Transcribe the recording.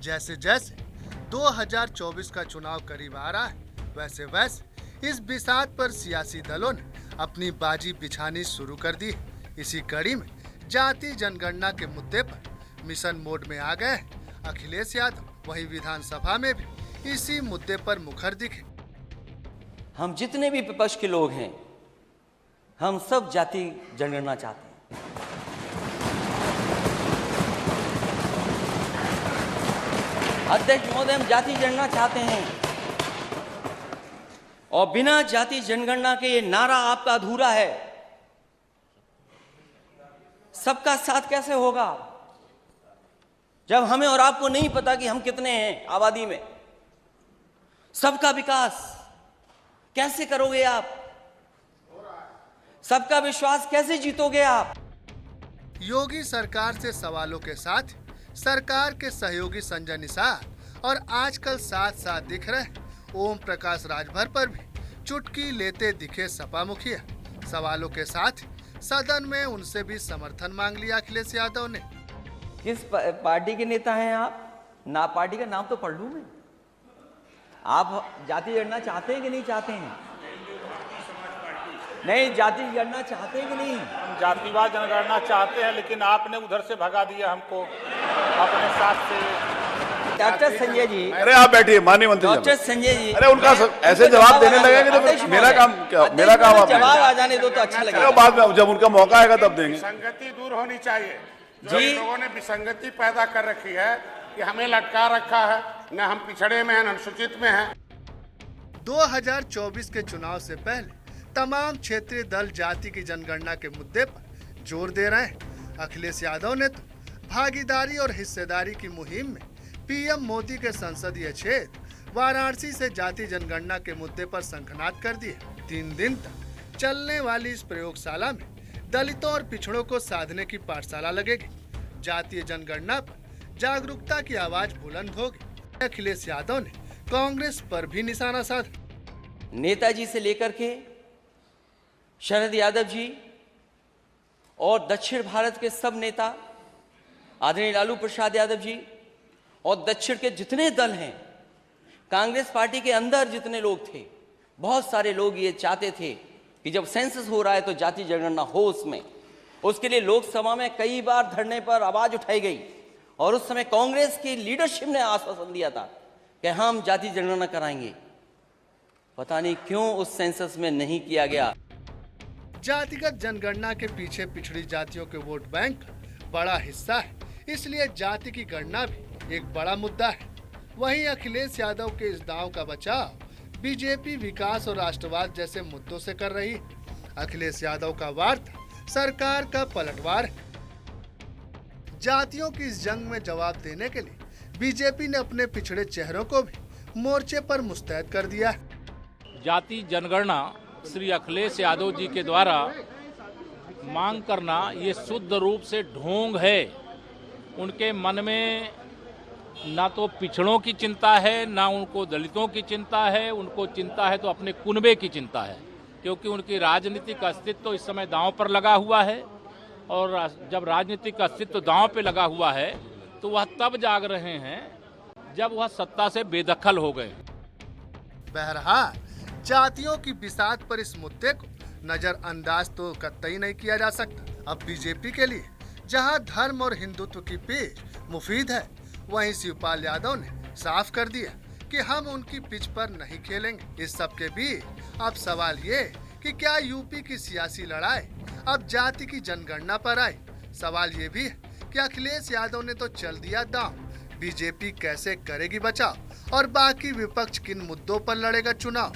जैसे जैसे 2024 का चुनाव करीब आ रहा है, वैसे वैसे इस बिसात पर सियासी दलों ने अपनी बाजी बिछानी शुरू कर दी है। इसी कड़ी में जाति जनगणना के मुद्दे पर मिशन मोड में आ गए अखिलेश यादव। वहीं विधानसभा में भी इसी मुद्दे पर मुखर दिखे। हम जितने भी विपक्ष के लोग हैं, हम सब जाति जनगणना चाहते हैं। अध्यक्ष महोदय, हम जाति जनगणना चाहते हैं और बिना जाति जनगणना के ये नारा आपका अधूरा है। सबका साथ कैसे होगा जब हमें और आपको नहीं पता कि हम कितने हैं आबादी में? सबका विकास कैसे करोगे आप? सबका विश्वास कैसे जीतोगे आप? योगी सरकार से सवालों के साथ सरकार के सहयोगी संजय निषाद और आजकल साथ साथ दिख रहे ओम प्रकाश राजभर पर भी चुटकी लेते दिखे सपा मुखिया। सवालों के साथ सदन में उनसे भी समर्थन मांग लिया अखिलेश यादव ने। किस पार्टी के नेता हैं आप? ना पार्टी का नाम तो पढ़ लूं मैं। आप जाति जनगणना चाहते हैं कि नहीं चाहते हैं? नहीं, जाति जनगणना चाहते हैं कि नहीं? हम जातिवाद जनगणना चाहते हैं, लेकिन आपने उधर से भगा दिया हमको अपने साथ से। डॉक्टर संजय जी, अरे आप बैठिए माननीय मंत्री जी। डॉक्टर संजय जी, अरे उनका ऐसे जवाब देने लगेंगे तो मेरा काम क्या? मेरा काम आप जवाब आ जाने दो तो अच्छा लगेगा। बाद में जब उनका मौका आएगा तब देंगे। विसंगति दूर होनी चाहिए। जी, लोगों ने विसंगति पैदा कर रखी है कि हमें लटका रखा है, न हम पिछड़े में हैं न अनुसूचित में हैं। 2024 के चुनाव से पहले तमाम क्षेत्रीय दल जाति की जनगणना के मुद्दे पर जोर दे रहे हैं। अखिलेश यादव ने तो भागीदारी और हिस्सेदारी की मुहिम में पीएम मोदी के संसदीय क्षेत्र वाराणसी से जाति जनगणना के मुद्दे पर शंखनाद कर दिए। 3 दिन तक चलने वाली इस प्रयोगशाला में दलितों और पिछड़ों को साधने की पाठशाला लगेगी। जातीय जनगणना पर जागरूकता की आवाज बुलंद होगी। अखिलेश यादव ने कांग्रेस पर भी निशाना साधा। नेताजी से लेकर के शरद यादव जी और दक्षिण भारत के सब नेता, आदरणीय लालू प्रसाद यादव जी और दक्षिण के जितने दल हैं, कांग्रेस पार्टी के अंदर जितने लोग थे, बहुत सारे लोग ये चाहते थे कि जब सेंसस हो रहा है तो जाति जनगणना हो उसमें। उसके लिए लोकसभा में कई बार धरने पर आवाज उठाई गई और उस समय कांग्रेस की लीडरशिप ने आश्वासन दिया था कि हम जाति जनगणना कराएंगे। पता नहीं क्यों उस सेंसस में नहीं किया गया। जातिगत जनगणना के पीछे पिछड़ी जातियों के वोट बैंक बड़ा हिस्सा है, इसलिए जाति की गणना भी एक बड़ा मुद्दा है। वहीं अखिलेश यादव के इस दांव का बचाव बीजेपी विकास और राष्ट्रवाद जैसे मुद्दों से कर रही है। अखिलेश यादव का वार्ता सरकार का पलटवार है। जातियों की इस जंग में जवाब देने के लिए बीजेपी ने अपने पिछड़े चेहरों को भी मोर्चे पर मुस्तैद कर दिया है। जाति जनगणना श्री अखिलेश यादव जी के द्वारा मांग करना ये शुद्ध रूप से ढोंग है। उनके मन में ना तो पिछड़ों की चिंता है, ना उनको दलितों की चिंता है। उनको चिंता है तो अपने कुनबे की चिंता है, क्योंकि उनकी राजनीतिक अस्तित्व तो इस समय दांव पर लगा हुआ है। और जब राजनीतिक अस्तित्व दांव पे लगा हुआ है तो वह तब जाग रहे हैं जब वह सत्ता से बेदखल हो गए। बहरहाल जातियों की बिसात पर इस मुद्दे को नजरअंदाज तो कतई नहीं किया जा सकता। अब बीजेपी के लिए जहां धर्म और हिंदुत्व की पिच मुफीद है, वहीं शिवपाल यादव ने साफ कर दिया कि हम उनकी पिच पर नहीं खेलेंगे। इस सब के बीच अब सवाल ये कि क्या यूपी की सियासी लड़ाई अब जाति की जनगणना पर आई? सवाल ये भी है कि अखिलेश यादव ने तो चल दिया दांव, बीजेपी कैसे करेगी बचाव और बाकी विपक्ष किन मुद्दों पर लड़ेगा चुनाव?